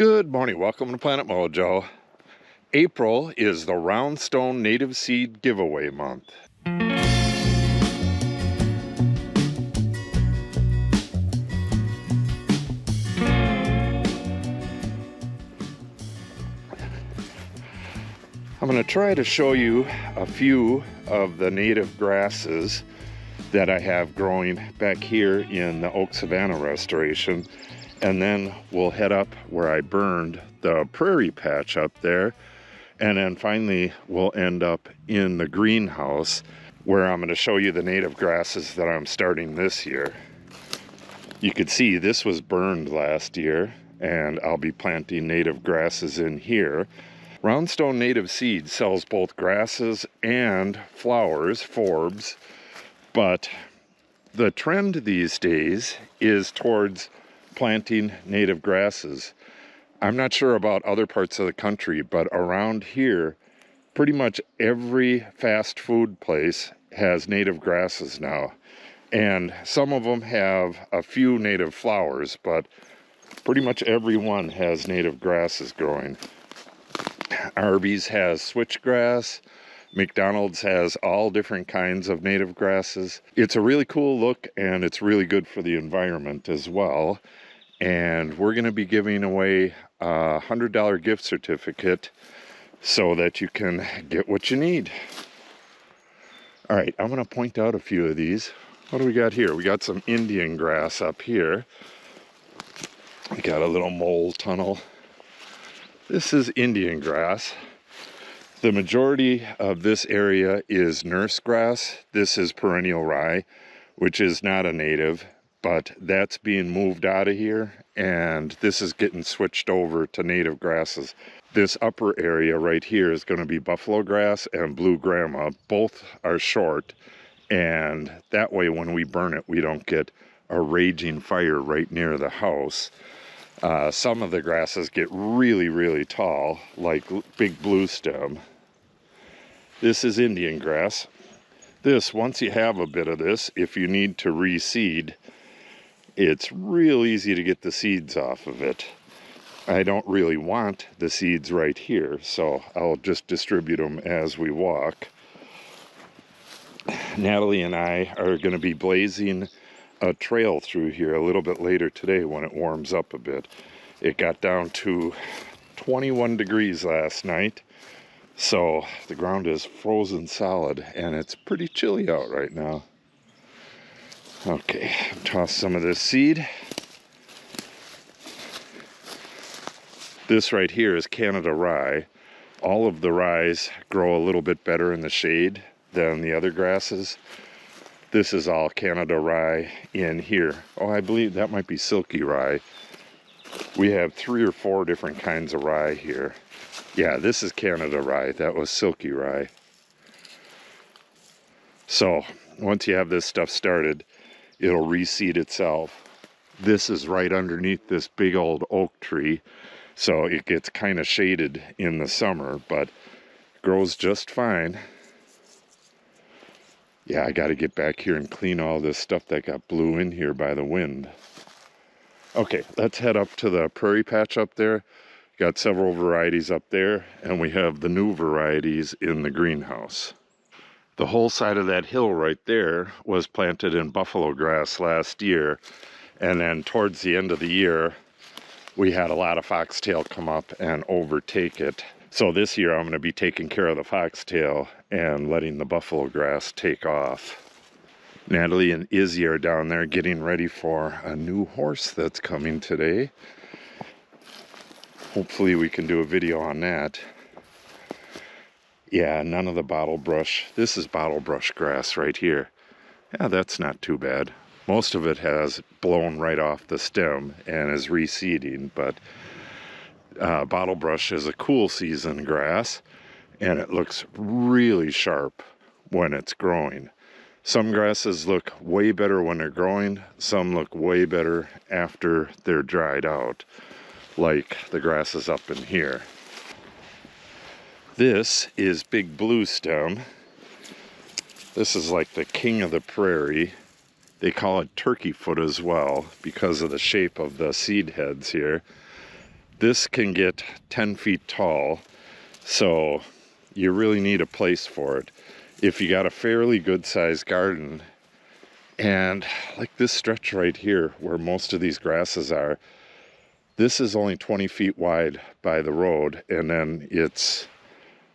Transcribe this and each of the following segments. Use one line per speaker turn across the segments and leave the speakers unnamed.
Good morning, welcome to Planet Mojo. April is the Roundstone Native Seed Giveaway month. I'm going to try to show you a few of the native grasses that I have growing back here in the Oak Savanna restoration. And then we'll head up where I burned the prairie patch up there. And then finally we'll end up in the greenhouse where I'm going to show you the native grasses that I'm starting this year. You could see this was burned last year, and I'll be planting native grasses in here. Roundstone Native Seed sells both grasses and flowers, forbs, but the trend these days is towards planting native grasses. I'm not sure about other parts of the country, but around here, pretty much every fast food place has native grasses now. And some of them have a few native flowers, but pretty much every one has native grasses growing. Arby's has switchgrass. McDonald's has all different kinds of native grasses. It's a really cool look, and it's really good for the environment as well. And we're going to be giving away a $100 gift certificate so that you can get what you need. All right, I'm going to point out a few of these. What do we got here? We got some Indian grass up here. We got a little mole tunnel. This is Indian grass. The majority of this area is nurse grass. This is perennial rye, which is not a native, but that's being moved out of here, and this is getting switched over to native grasses. This upper area right here is going to be buffalo grass and blue grama. Both are short, and that way when we burn it, we don't get a raging fire right near the house. Some of the grasses get really, really tall, like big blue stem. This is Indian grass. This, once you have a bit of this, if you need to reseed, it's real easy to get the seeds off of it. I don't really want the seeds right here, so I'll just distribute them as we walk. Natalie and I are going to be blazing a trail through here a little bit later today when it warms up a bit. It got down to 21 degrees last night, so the ground is frozen solid, and it's pretty chilly out right now. Okay, toss some of this seed. This right here is Canada rye. All of the ryes grow a little bit better in the shade than the other grasses. This is all Canada rye in here. Oh, I believe that might be silky rye. We have 3 or 4 different kinds of rye here. Yeah, this is Canada rye. That was silky rye. So once you have this stuff started, it'll reseed itself. This is right underneath this big old oak tree, so it gets kind of shaded in the summer, but grows just fine. Yeah, I got to get back here and clean all this stuff that got blew in here by the wind. Okay, let's head up to the prairie patch up there. Got several varieties up there, and we have the new varieties in the greenhouse. The whole side of that hill right there was planted in buffalo grass last year, and then towards the end of the year we had a lot of foxtail come up and overtake it. So this year I'm going to be taking care of the foxtail and letting the buffalo grass take off. Natalie and Izzy are down there getting ready for a new horse that's coming today. Hopefully we can do a video on that. Yeah, none of the bottle brush. This is bottle brush grass right here. Yeah, that's not too bad. Most of it has blown right off the stem and is reseeding, but bottle brush is a cool season grass, and it looks really sharp when it's growing. Some grasses look way better when they're growing. Some look way better after they're dried out, like the grasses up in here. This is big blue stem. This is like the king of the prairie. They call it turkey foot as well because of the shape of the seed heads here. this can get 10 feet tall, so you really need a place for it. If you got a fairly good sized garden, and like this stretch right here where most of these grasses are, this is only 20 feet wide by the road, and then it's,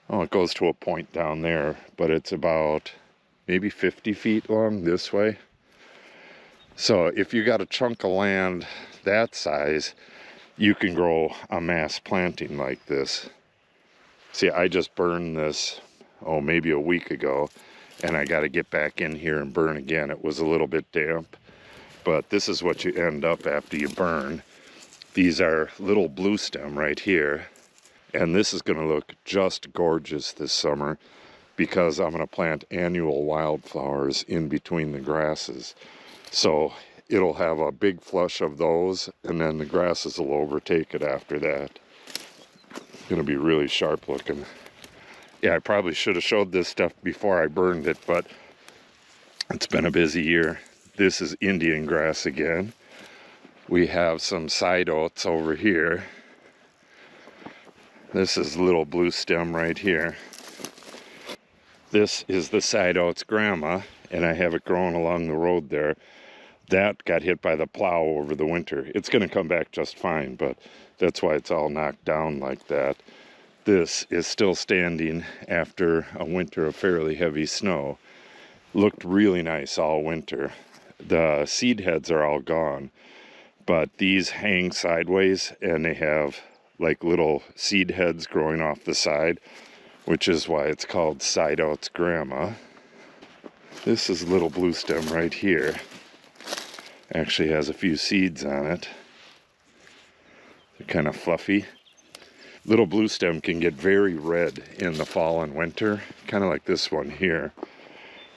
oh, it goes to a point down there, but it's about maybe 50 feet long this way. So if you got a chunk of land that size, you can grow a mass planting like this. See, I just burned this, oh, maybe a week ago, and I got to get back in here and burn again. It was a little bit damp, but this is what you end up after you burn. These are little blue stem right here, and this is going to look just gorgeous this summer because I'm going to plant annual wildflowers in between the grasses. So it'll have a big flush of those, and then the grasses will overtake it after that. It's going to be really sharp looking. Yeah, I probably should have showed this stuff before I burned it, but it's been a busy year. This is Indian grass again. We have some side oats over here. This is little blue stem right here. This is the side oats grandma, and I have it growing along the road there. That got hit by the plow over the winter. It's going to come back just fine, but that's why it's all knocked down like that. This is still standing after a winter of fairly heavy snow. Looked really nice all winter. The seed heads are all gone, but these hang sideways and they have like little seed heads growing off the side, which is why it's called side oats grandma. This is little blue stem right here. Actually has a few seeds on it. They're kind of fluffy. Little blue stem can get very red in the fall and winter, kind of like this one here.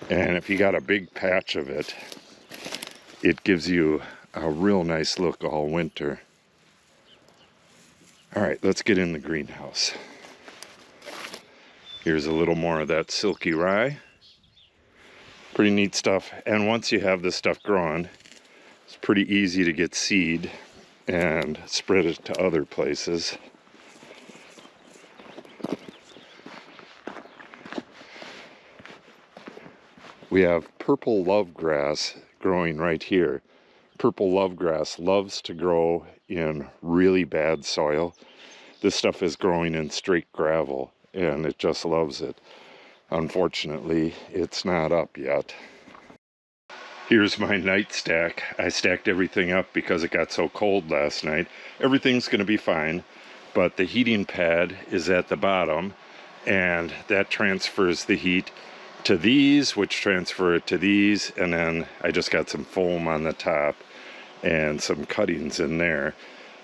And if you got a big patch of it, it gives you a real nice look all winter. All right, let's get in the greenhouse. Here's a little more of that silky rye. Pretty neat stuff. And once you have this stuff growing, it's pretty easy to get seed and spread it to other places. We have purple love grass growing right here. Purple love grass loves to grow in really bad soil. This stuff is growing in straight gravel, and it just loves it. Unfortunately, it's not up yet. Here's my night stack. I stacked everything up because it got so cold last night. Everything's going to be fine, but the heating pad is at the bottom, and that transfers the heat to these, which transfer it to these, and then I just got some foam on the top and some cuttings in there.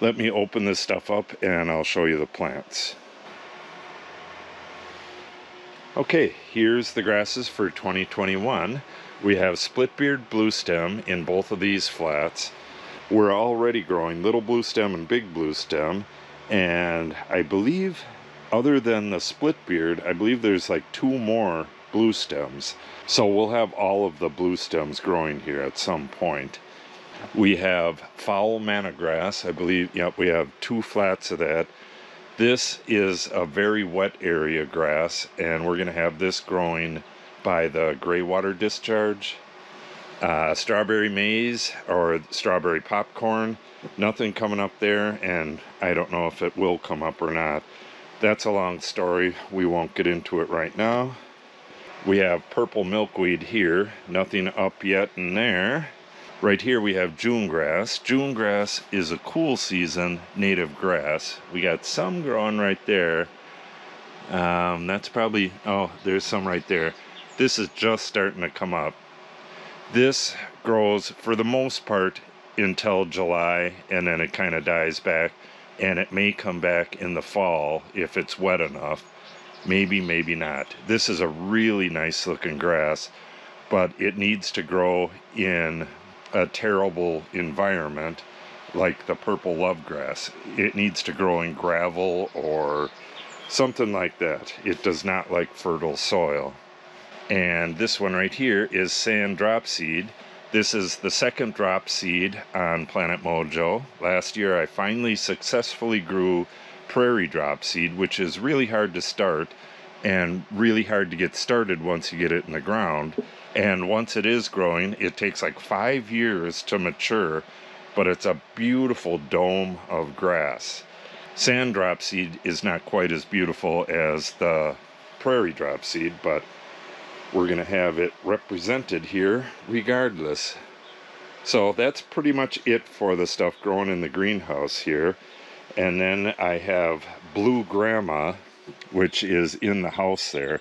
Let me open this stuff up and I'll show you the plants. Okay, here's the grasses for 2021. We have split-beard blue stem in both of these flats. We're already growing little blue stem and big blue stem, and I believe, other than the split-beard, I believe there's like 2 more blue stems. So we'll have all of the blue stems growing here at some point. We have foul manna grass, I believe. Yep, we have 2 flats of that. This is a very wet area grass, and we're going to have this growing by the gray water discharge. Strawberry maize or strawberry popcorn, nothing coming up there, and I don't know if it will come up or not. That's a long story. We won't get into it right now. We have purple milkweed here, nothing up yet in there. Right here we have June grass. June grass is a cool season native grass. We got some growing right there. That's probably, oh, there's some right there. This is just starting to come up. This grows for the most part until July, and then it kind of dies back, and it may come back in the fall if it's wet enough. Maybe, maybe not. This is a really nice looking grass, but it needs to grow in a terrible environment like the purple love grass. It needs to grow in gravel or something like that. It does not like fertile soil. And this one right here is sand drop seed. This is the second drop seed on Planet Mojo. Last year I finally successfully grew prairie drop seed, which is really hard to start and really hard to get started once you get it in the ground. And once it is growing, it takes like 5 years to mature, but it's a beautiful dome of grass. Sand drop seed is not quite as beautiful as the prairie drop seed, but we're going to have it represented here regardless. So that's pretty much it for the stuff growing in the greenhouse here. And then I have Blue Grandma, which is in the house there.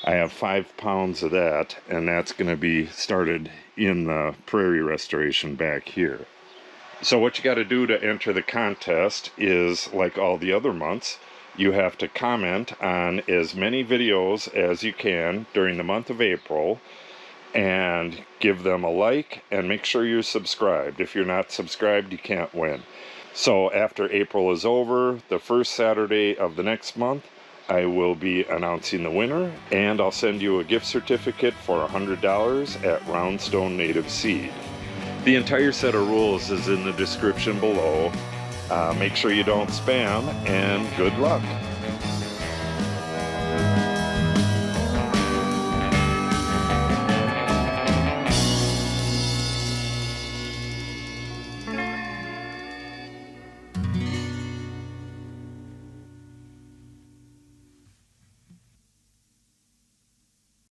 I have 5 pounds of that, and that's going to be started in the prairie restoration back here. So what you got to do to enter the contest is, like all the other months, you have to comment on as many videos as you can during the month of April and give them a like, and make sure you're subscribed. If you're not subscribed, you can't win. So after April is over, the first Saturday of the next month, I will be announcing the winner, and I'll send you a gift certificate for $100 at Roundstone Native Seed. The entire set of rules is in the description below. Make sure you don't spam, and good luck.